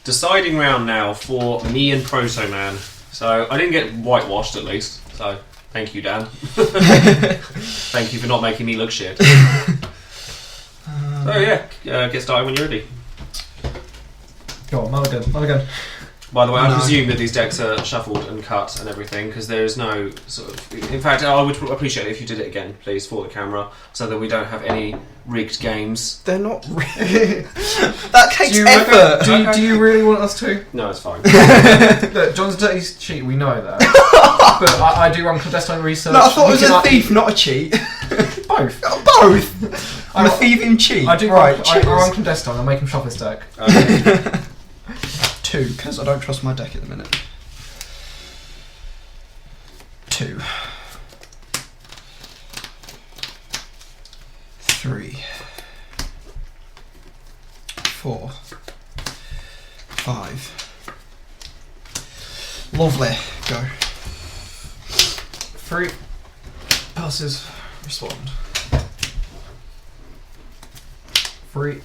deciding round now for me and Protoman. So I didn't get whitewashed at least. So thank you, Dan. Thank you for not making me look shit. So yeah, get started when you're ready. Go on, another gun. By the way, I presume that these decks are shuffled and cut and everything, because there is no sort of... In fact, I would appreciate it if you did it again, please, for the camera, so that we don't have any rigged games. They're not rigged. That takes effort. Do you really want us to? No, it's fine. Look, John's a dirty cheat, we know that. But I do run clandestine research. No, I thought it was a thief, not a cheat. Both. Both? I'm a thieving cheat. I do I run clandestine, I'll make him shop his deck. Okay. 2, because I don't trust my deck at the minute. 2. 3. 4. 5. Lovely. Go. 3. Passes. Respond. 3.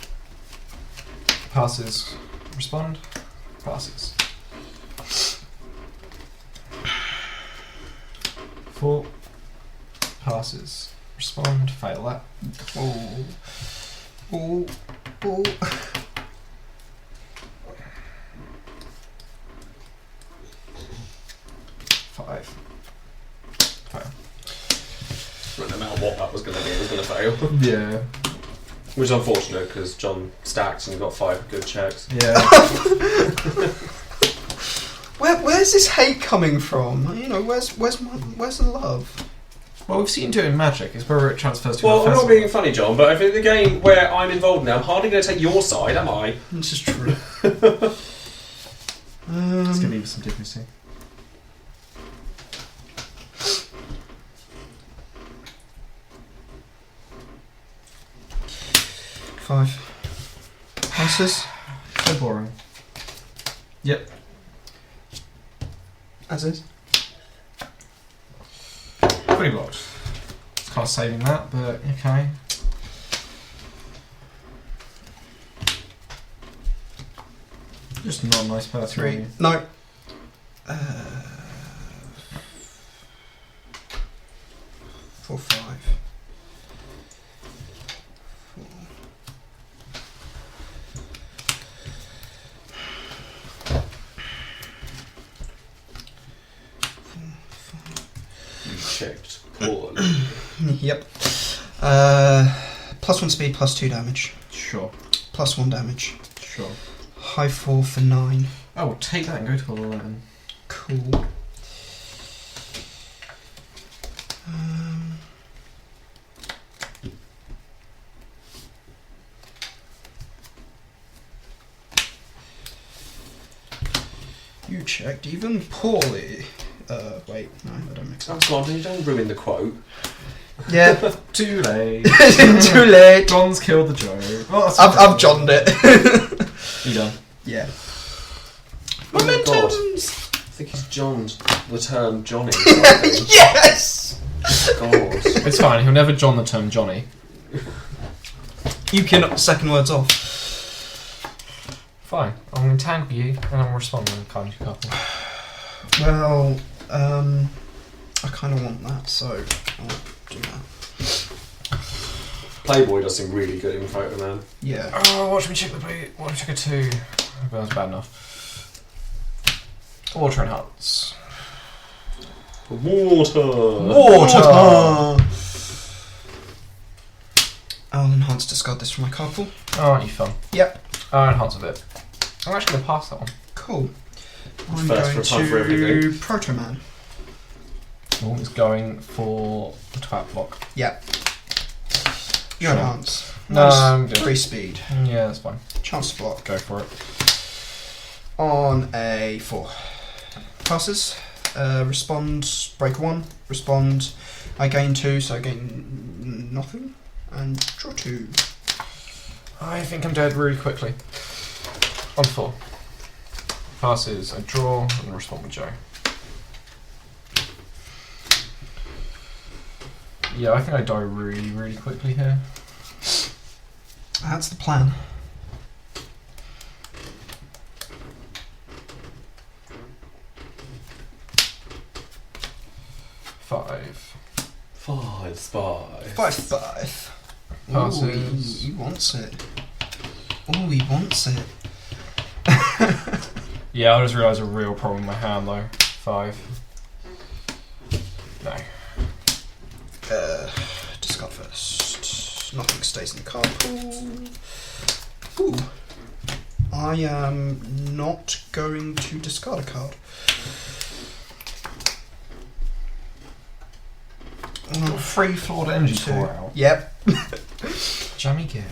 Passes. Respond. Passes. 4. Passes. Respond. Fail that. Oh. Oh. Oh. 5. Fail. No matter what that was going to be, it was going to fail. Yeah. Which is unfortunate, because John stacked and got 5 good checks. Yeah. Where's this hate coming from? You know, where's the love? Well, we've seen it in Magic. It's where it transfers to. Well, I'm not being funny, John, but if in the game where I'm involved now, I'm hardly going to take your side, am I? This is true. Let's give you some dignity. Five. Passes. So boring. Yep. As is. Pretty blocked. It's kind of saving that, but okay. Just not a nice person. 3. No. 4, 5. 4. You checked poorly. Yep. +1 speed, +2 damage. Sure. +1 damage. Sure. High 4 for 9. Oh, we'll take that and go to 11. Cool. You checked even poorly. Wait, no, I don't make Oh sense. God, you don't ruin the quote. Yeah. Too late. Too late. John's killed the joke. Well, I've Johned it. You done? Yeah. Oh my God. Momentums! I think he's Johned the term Johnny. or something. Yes! God. It's fine, he'll never John the term Johnny. You can second words off. Fine, I'm going to tangle you and I'm responding with kind of a couple. Well, I kind of want that, so I'll do that. Playboy does seem really good in Protoman. Yeah. Oh, watch me check the boot. Watch me check a 2. That was bad enough. Water enhance. Water! Water! I'll enhance discard this from my card pool. Oh, aren't you fun? Yep. I'll enhance a bit. I'm actually going to pass that one. Cool. I'm First going for a time for to everything. Protoman. Oh, it's going for the twat block. Yep. You Sure. enhance. No, I'm good. 3 speed. Yeah, that's fine. Chance to block. Go for it. On a 4. Passes. Respond. Break 1. Respond. I gain 2, so I gain nothing. And draw 2. I think I'm dead really quickly. On 4. Passes, I draw, and respond with Joe. Yeah, I think I die really, really quickly here. That's the plan. 5. 5. 5. Passes. Ooh, he wants it. Oh, he wants it. Yeah, I just realised a real problem with my hand though. 5. No. Discard first. Nothing stays in the card pool. Ooh. I am not going to discard a card. 3 flawed energy core out. Yep. Jammy gear.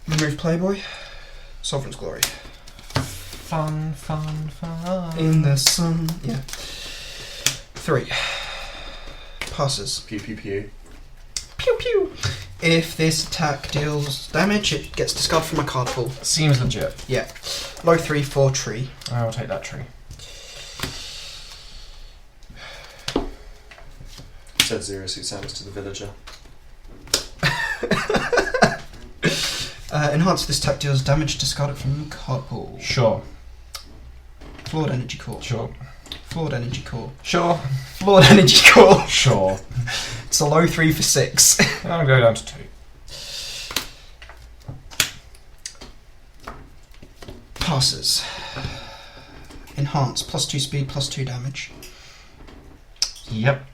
Remove Playboy. Sovereign's Glory. Fun. In the sun. Yeah. 3. Passes. Pew pew pew. Pew pew. If this attack deals damage, it gets discarded from my card pool. Seems legit. Yeah. Low 3 for tree. I'll take that tree. Said Zero Suit Samus to the villager. Enhance this attack deals damage, discard it from the card pool. Sure. Flawed energy core. Sure. Flawed energy core. Sure. Flawed energy core. Sure. It's a low 3 for 6. I'll go down to 2. Passes. Enhance. +2 speed, +2 damage. Yep.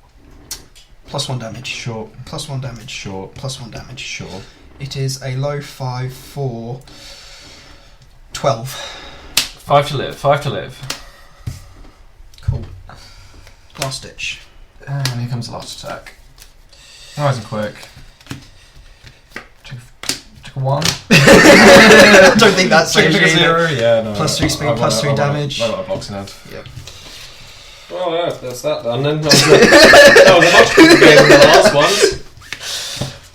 +1 damage. Sure. +1 damage. Sure. +1 damage. Sure. It is a low 5 for 12. 5 to live. 5 to live. Cool. Last ditch. And here comes the last attack. Nice and quick. Took a 1. I don't think that saves Took a you either. 0. Yeah, no. +3 speed, +3 damage. I got a box in hand. Yep. Well, yeah, that's that done then. That was a much quicker game than the last ones.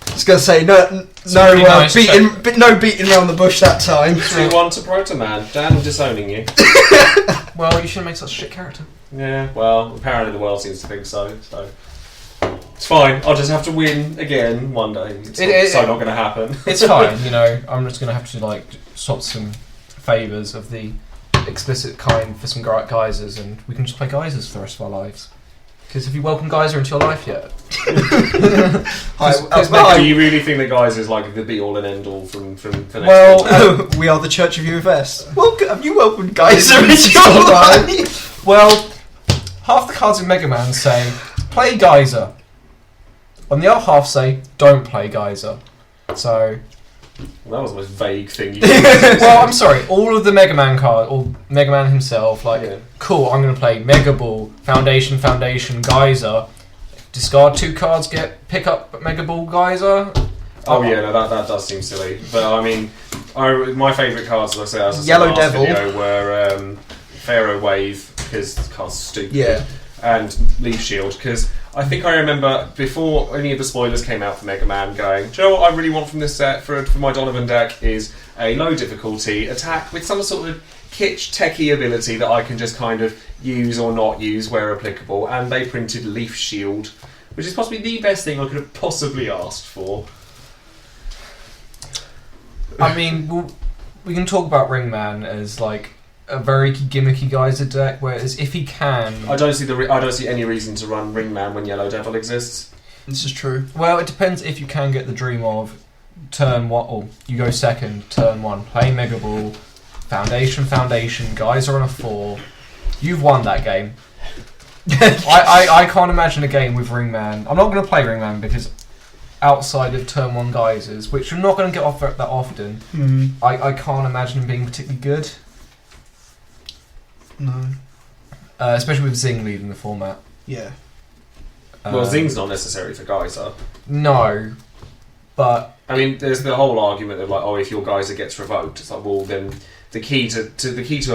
I was gonna say no pretty nice beating around the bush that time. 2-1 to Protoman. Dan, I'm disowning you. Well, you shouldn't make such a shit character. Yeah, well, apparently the world seems to think so. It's fine. I'll just have to win again one day. It's not going to happen. It's fine, you know. I'm just gonna have to like swap some favours of the explicit kind for some geysers, and we can just play geysers for the rest of our lives. Because have you welcomed Geyser into your life yet? Do you really think that guys is like the be all and end all from for next Well, we are the Church of UFS. Have you welcomed Geyser into your life? Well, half the cards in Megaman say play Geyser. On the other half say don't play Geyser. So Well, that was the most vague thing you could well, I'm sorry, all of the Mega Man cards, or Mega Man himself, like, Yeah. cool, I'm going to play Mega Ball, Foundation, Geyser, discard 2 cards, pick up Mega Ball, Geyser. Oh yeah, no, that does seem silly. But I mean, my favourite cards, as I said, Yellow in the last Devil. video, were Pharaoh Wave, because the card's stupid, Yeah. and Leaf Shield, because I think I remember before any of the spoilers came out for Mega Man going, do you know what I really want from this set for my Donovan deck is a low difficulty attack with some sort of kitsch techie ability that I can just kind of use or not use where applicable, and they printed Leaf Shield, which is possibly the best thing I could have possibly asked for. I mean, we can talk about Ringman as, like, a very gimmicky Geyser deck, whereas if he can... I don't see any reason to run Ringman when Yellow Devil exists. This is true. Well, it depends if you can get the dream of turn 1, or you go second, turn 1, play Mega Ball, Foundation, Geyser on a 4. You've won that game. I can't imagine a game with Ringman. I'm not going to play Ringman because outside of turn 1 Geysers, which I'm not going to get off that often, I can't imagine him being particularly good. No. Especially with Zing leading the format. Yeah. Well, Zing's not necessary for Geyser. No, but I mean, there's the whole argument of like, oh, if your Geyser gets revoked, it's like, well, then the key to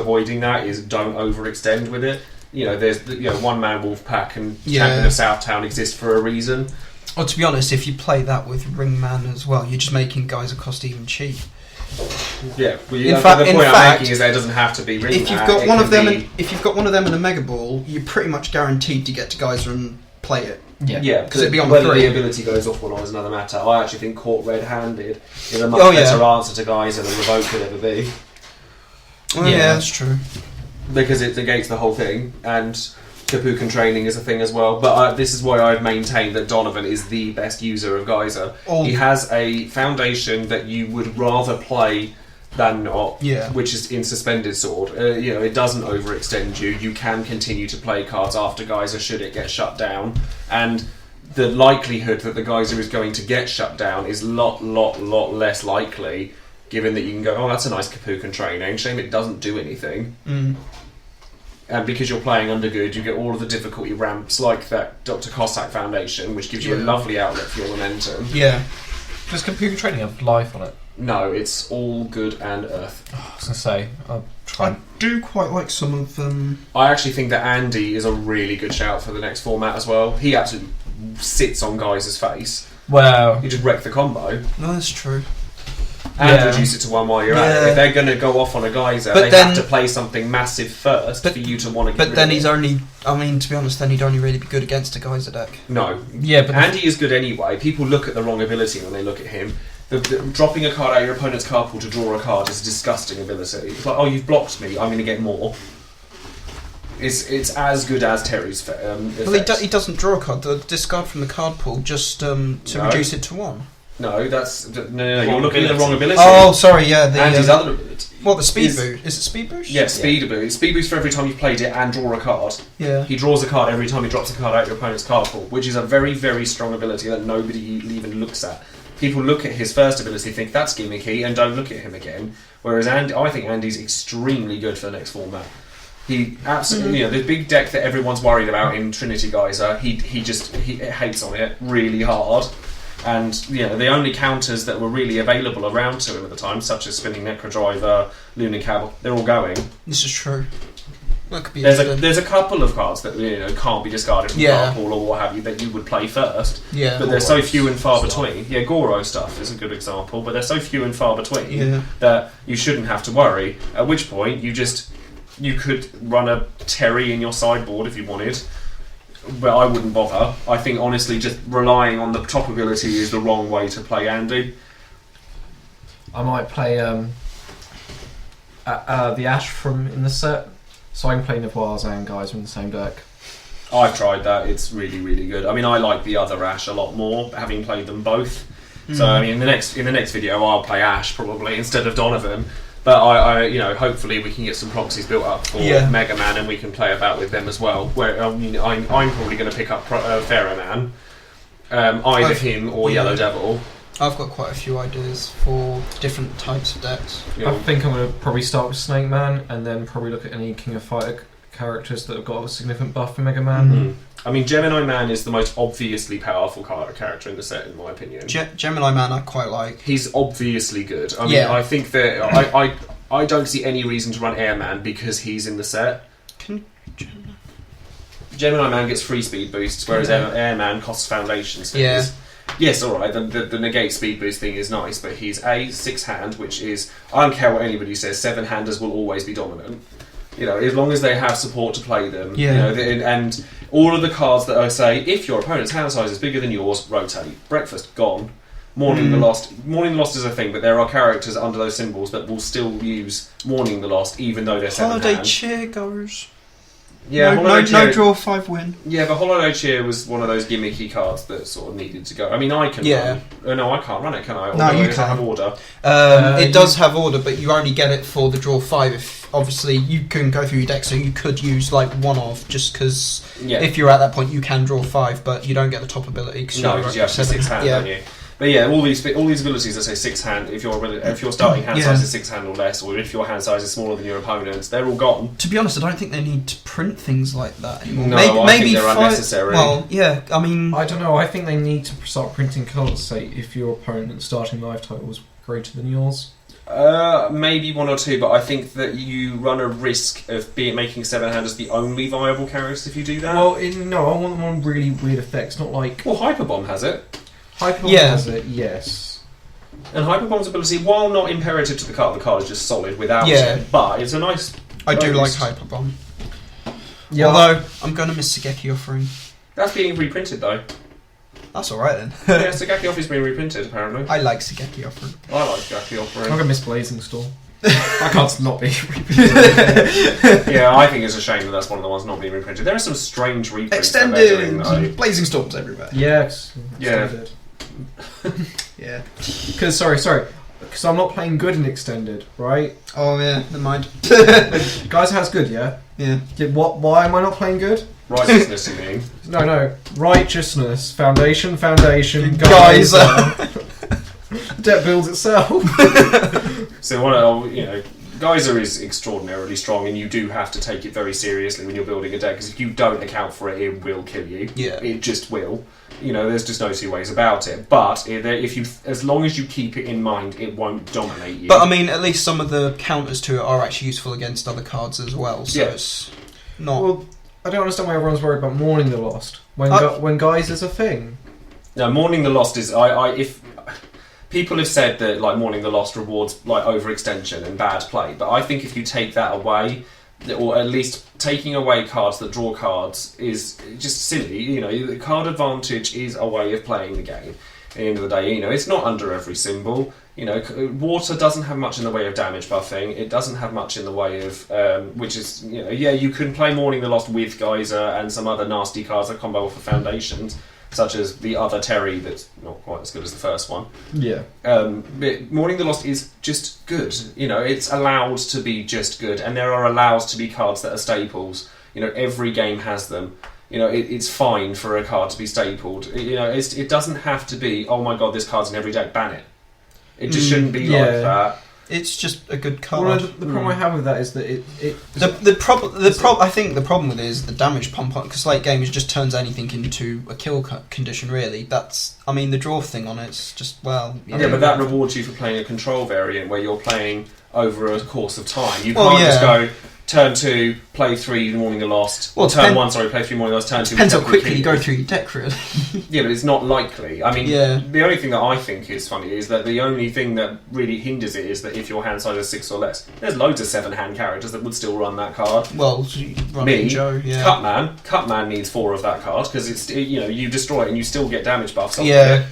avoiding that is don't overextend with it. You know, there's one man wolf pack and Champion of Southtown exist for a reason. Well, to be honest, if you play that with Ringman as well, you're just making Geyser cost even cheap. Yeah, well, In the fact, point I'm making is that it doesn't have to be Ringman. If you've got one of them, if you've got one of them in a Mega Ball, you're pretty much guaranteed to get to Geyser and play it. Yeah, because it'd be on whether 3. the ability goes off or not is another matter. I actually think caught red-handed is a much better answer to Geyser than revoke could ever be. Well, yeah, that's true. Because it negates the whole thing, and Kapukan training is a thing as well, but this is why I've maintained that Donovan is the best user of Geyser. He has a foundation that you would rather play than not, which is in Suspended Sword. It doesn't overextend you. You can continue to play cards after Geyser should it get shut down, and the likelihood that the Geyser is going to get shut down is lot less likely, given that you can go, oh, that's a nice Kapukan training. Shame it doesn't do anything. And because you're playing Undergood, you get all of the difficulty ramps like that Dr. Cossack Foundation, which gives you a lovely outlet for your momentum. Yeah. Does Kapukan training have life on it? No, it's all good and earth. I was going to say, I'll try. I do quite like some of them. I actually think that Andy is a really good shout for the next format as well. He absolutely sits on Geyser's face. Well, You just wreck the combo. No, that's true. And reduce it to 1 while you're at it. If they're going to go off on a Geyser, they have to play something massive first for you to want to get But then he's only... I mean, to be honest, then he'd only really be good against a Geyser deck. No. Yeah, but Andy is good anyway. People look at the wrong ability when they look at him. Dropping a card out of your opponent's card pool to draw a card is a disgusting ability. It's like, oh, you've blocked me, I'm going to get more. It's as good as Terry's Well, he doesn't draw a card. The discard from the card pool just to reduce it to 1. No, no. You're looking at the wrong ability. Oh, sorry, yeah. Andy's other ability. What, the speed boost? Is it speed boost? Yeah, speed boost. Speed boost for every time you've played it and draw a card. Yeah. He draws a card every time he drops a card out of your opponent's card pool, which is a very, very strong ability that nobody even looks at. People look at his first ability, think that's gimmicky, and don't look at him again. Whereas I think Andy's extremely good for the next format. He absolutely, the big deck that everyone's worried about in Trinity Geyser, he hates on it really hard. And the only counters that were really available around to him at the time, such as Spinning Necrodriver, Lunicab, they're all going. This is true. That could be there's a couple of cards that can't be discarded from the card pool or what have you that you would play first. Yeah. But they're so few and far between. Yeah, Goro stuff is a good example, but they're so few and far between that you shouldn't have to worry. At which point you could run a Terry in your sideboard if you wanted. But I wouldn't bother. I think honestly just relying on the top ability is the wrong way to play Andy. I might play the Ash from in the set, so I can play Navoirs and Geyser in the same deck. I've tried that. It's really, really good. I mean, I like the other Ash a lot more, having played them both. So I mean, in the next video, I'll play Ash probably instead of Donovan. But I hopefully we can get some proxies built up for Megaman, and we can play about with them as well. Where I'm probably going to pick up Pharaoh Man, either him or Yellow Devil. I've got quite a few ideas for different types of decks. I think I'm going to probably start with Snake Man, and then probably look at any King of Fighter characters that have got a significant buff for Mega Man. I mean, Gemini Man is the most obviously powerful character in the set, in my opinion. Gemini Man I quite like. He's obviously good. I mean, I think that I don't see any reason to run Airman because he's in the set. Gemini Man gets free speed boosts, whereas Airman costs foundations. Yes, alright, the negate speed boost thing is nice, but he's a 6-hand, which is, I don't care what anybody says, 7-handers will always be dominant. As long as they have support to play them. And all of the cards that I say, if your opponent's hand size is bigger than yours, rotate. Breakfast, gone. Mourning the Lost. Mourning the Lost is a thing, but there are characters under those symbols that will still use Mourning the Lost, even though they're 7-hand. Holiday Cheer goers. Yeah, no draw 5 win. Yeah, but Holiday Cheer was one of those gimmicky cards that sort of needed to go. I mean, I can run. No, I can't run it, can I? No, you can't. Have order. It does have order, but you only get it for the draw 5 if, obviously, you can go through your deck, so you could use, one of, just because if you're at that point, you can draw 5, but you don't get the top ability. Because you have to 6-hand, don't you? But yeah, all these abilities that say 6-hand, if your starting hand size is 6-hand or less, or if your hand size is smaller than your opponent's, they're all gone. To be honest, I don't think they need to print things like that anymore. No, I think they're unnecessary. Well, yeah, I mean... I don't know, I think they need to start printing colours, say, if your opponent's starting life total is greater than yours. Maybe 1 or 2, but I think that you run a risk of making 7-handers the only viable characters if you do that. Well, no, I want them on really weird effects, not like... Well, Hyperbomb has it. Hyperbomb has it, yes. And Hyperbomb's ability, while not imperative to the card is just solid without it, but it's a nice... I do like Hyperbomb. Yeah. Although, I'm going to miss Sageki Offering. That's being reprinted, though. That's alright then. Yeah, Sageki Offering's being reprinted, apparently. I like Sageki Offering. I like Sageki Offering. I'm going to miss Blazing Storm. That card's not being Yeah, I think it's a shame that that's one of the ones not being reprinted. There are some strange reprints that they're doing, Extended! though. Blazing Storms everywhere. Yes. Yeah. Extended. Yeah. Because sorry. Because I'm not playing good in extended, right? Oh yeah, never mind. Guys, how's good? Yeah. Yeah. Why am I not playing good? Righteousness, you mean? No. Righteousness, foundation, Geyser. Deck builds itself. So Geyser is extraordinarily strong, and you do have to take it very seriously when you're building a deck, because if you don't account for it, it will kill you. Yeah. It just will. There's just no two ways about it. But as long as you keep it in mind, it won't dominate you. But I mean, at least some of the counters to it are actually useful against other cards as well. So Yeah. it's not. Well, I don't understand why everyone's worried about mourning the lost when Geyser's a thing. No, Mourning the Lost is if people have said that like Mourning the Lost rewards like overextension and bad play, but I think if you take that away, or at least taking away cards that draw cards is just silly. The card advantage is a way of playing the game. At the end of the day, it's not under every symbol. Water doesn't have much in the way of damage buffing. It doesn't have much in the way of, which is, you can play Mourning the Lost with Geyser and some other nasty cards that combo off of foundations, such as the other Terry that's not quite as good as the first one. Yeah. But Mourning the Lost is just good. It's allowed to be just good, and there are allowed to be cards that are staples. Every game has them. It's fine for a card to be stapled. It doesn't have to be, oh my god, this card's in every deck, ban it. It just shouldn't be like that. It's just a good card. Well, the problem I have with that is that I think the problem with it is the damage pump on, because late game it just turns anything into a kill condition. Really, the draw thing on it's just but that rewards you for playing a control variant where you're playing over a course of time. You can't just go turn 2, play 3, Mourning the Lost. Or turn 1, play 3, Mourning the Lost. Turn 2. Depends how quickly you go through your deck, really. Yeah, but it's not likely. I mean, the only thing that I think is funny is that the only thing that really hinders it is that if your hand size is 6 or less, there's loads of 7-hand characters that would still run that card. Well, me, Joe, Cutman needs 4 of that card because it's you destroy it and you still get damage buffs off Yeah.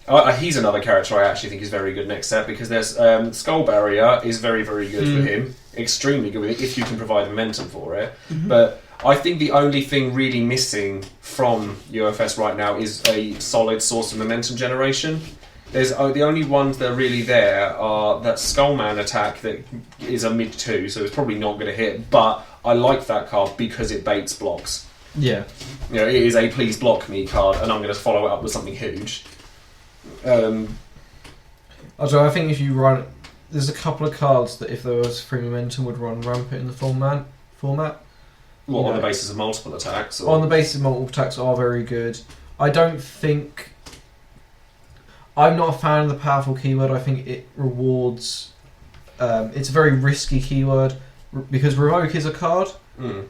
it. He's another character I actually think is very good next set because there's Skull Barrier is very, very good for him. Extremely good with it if you can provide momentum for it. Mm-hmm. But I think the only thing really missing from UFS right now is a solid source of momentum generation. There's the only ones that are really there are that Skullman attack that is a mid 2, so it's probably not going to hit. But I like that card because it baits blocks. Yeah. It is a please block me card, and I'm going to follow it up with something huge. I think if you run, there's a couple of cards that if there was free momentum would run rampant in the format. Well, on the basis of multiple attacks? Or? On the basis of multiple attacks are very good. I don't think... I'm not a fan of the powerful keyword. I think it rewards... it's a very risky keyword because Revoke is a card. Mm.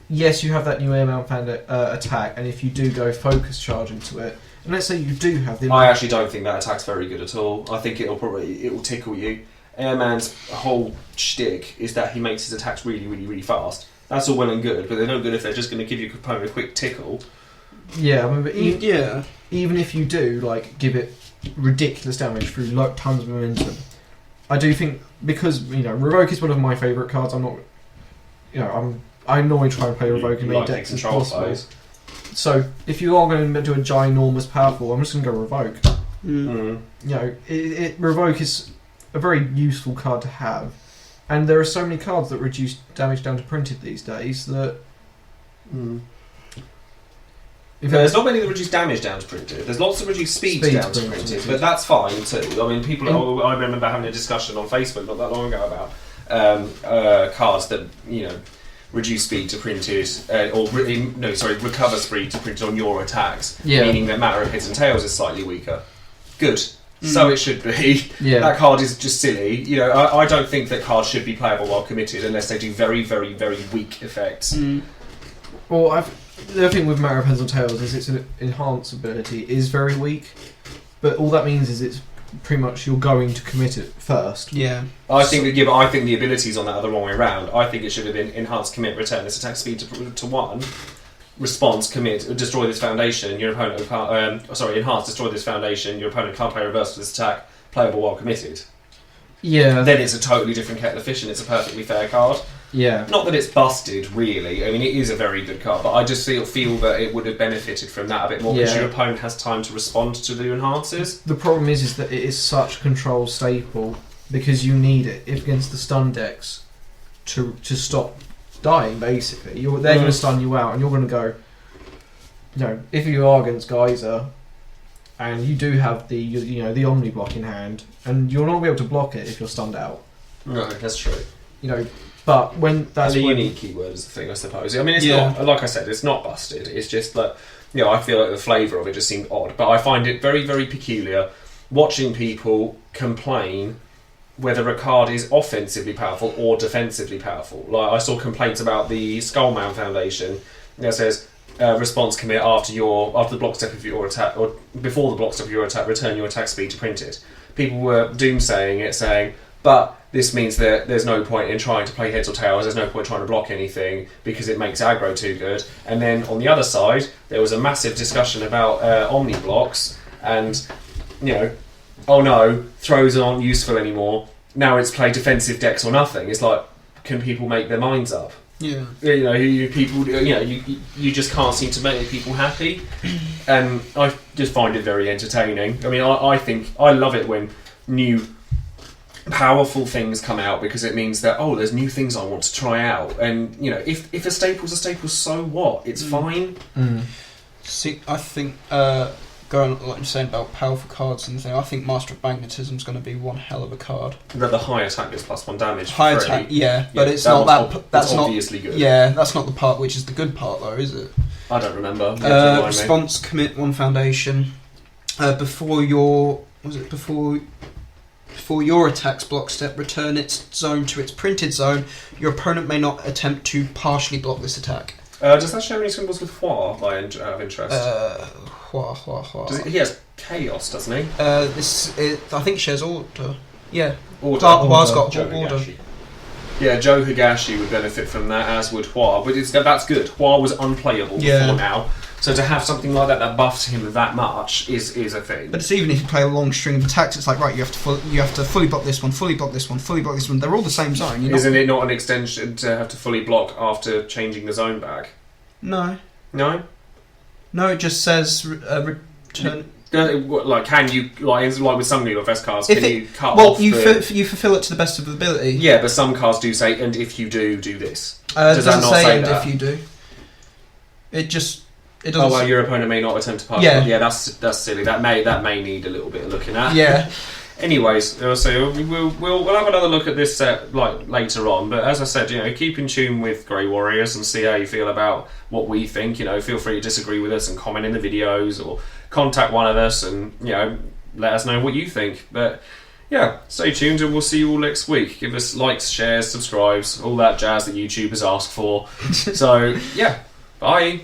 Yes, you have that new airmail attack, and if you do go focus charge into it, and let's say you do have the... I actually don't think that attack's very good at all. I think it will tickle you. Airman's whole shtick is that he makes his attacks really, really, really fast. That's all well and good, but they're no good if they're just going to give your opponent a quick tickle. Yeah, but even if you do give it ridiculous damage through tons of momentum, I do think because Revoke is one of my favourite cards. I'm not, I normally try and play Revoke in many decks as possible. Plays. So if you are going to do a ginormous powerful, I'm just going to go Revoke. Mm. Revoke is a very useful card to have, and there are so many cards that reduce damage down to printed these days that. There's not many that reduce damage down to printed. There's lots that reduce speed down to printed, but that's fine too. I mean, I remember having a discussion on Facebook not that long ago about cards that reduce speed to printed, recover speed to printed on your attacks, meaning that Matter of Heads and Tails is slightly weaker. Good. So it should be. Yeah. That card is just silly. I don't think that cards should be playable while committed unless they do very, very, very weak effects. Well, the other thing with Matter of Heads and Tails is its enhance ability is very weak, but all that means is it's pretty much you're going to commit it first. Yeah. I think the abilities on that are the wrong way around. I think it should have been enhance, commit, return this attack speed to 1. Response, commit, destroy this foundation, your opponent can't... enhance, destroy this foundation, your opponent can't play reverse to this attack, playable while committed. Yeah. then it's a totally different kettle of fish and it's a perfectly fair card. Yeah. Not that it's busted, really. I mean, it is a very good card, but I just feel that it would have benefited from that a bit more because Yeah. your opponent has time to respond to the enhancers. The problem is that it is such a control staple because you need it against the stun decks to stop dying. Basically, they're going to stun you out, and you're going to go. You know, if you are against Geyser, and you do have the Omni block in hand, and you're not going to be able to block it if you're stunned out. No, that's true. You know, but when that's and the when, unique keyword is the thing, I suppose. I mean, it's Yeah. not, like I said, it's not busted. It's just that, I feel like the flavour of it just seemed odd. But I find it very, very peculiar watching people complain whether a card is offensively powerful or defensively powerful. Like, I saw complaints about the Skullman Foundation that says, response commit after the block step of your attack, or before the block step of your attack, return your attack speed to printed. People were doomsaying it, saying, but this means that there's no point in trying to play heads or tails, there's no point trying to block anything because it makes aggro too good. And then on the other side, there was a massive discussion about Omni blocks and, oh no, throws aren't useful anymore. Now it's play defensive decks or nothing. It's like, can people make their minds up? Yeah. You just can't seem to make people happy. And I just find it very entertaining. I mean, I think, I love it when new powerful things come out because it means that there's new things I want to try out, and if a staple's a staple, so what? It's fine. See, I think going like you're saying about powerful cards and thing, I think Master of Magnetism's going to be one hell of a card. But the high attack is +1 damage. High for free. attack, yeah, but it's not that. That's not obviously good. Yeah, that's not the part which is the good part, though, is it? I don't remember. You have to remind me. Response commit 1 foundation before your attack's block step, return its zone to its printed zone. Your opponent may not attempt to partially block this attack. Does that show any symbols with Hua out of interest? He has Chaos, doesn't he? I think it shares Order. Yeah. Hua's got Joe Order. Higashi. Yeah, Joe Higashi would benefit from that, as would Hua. But that's good. Hua was unplayable before now. So to have something like that buffs him that much is a thing. But it's even if you play a long string of attacks, it's like, right, you have to fully block this one, fully block this one, fully block this one. They're all the same zone. Isn't it not an extension to have to fully block after changing the zone back? No. No? No, it just says return. Like, can you, like with some UFS cards, can you cut well, off you fulfill it to the best of the ability. Yeah, but some cards do say, and if you do this. Does that not say that? if you do? It doesn't. Oh well, your opponent may not attempt to pass. Yeah, that's silly. That may need a little bit of looking at. Yeah. Anyways, so we'll have another look at this set later on. But as I said, keep in tune with Grey Warriors and see how you feel about what we think. Feel free to disagree with us and comment in the videos or contact one of us and let us know what you think. But yeah, stay tuned and we'll see you all next week. Give us likes, shares, subscribes, all that jazz that YouTubers ask for. So yeah, bye.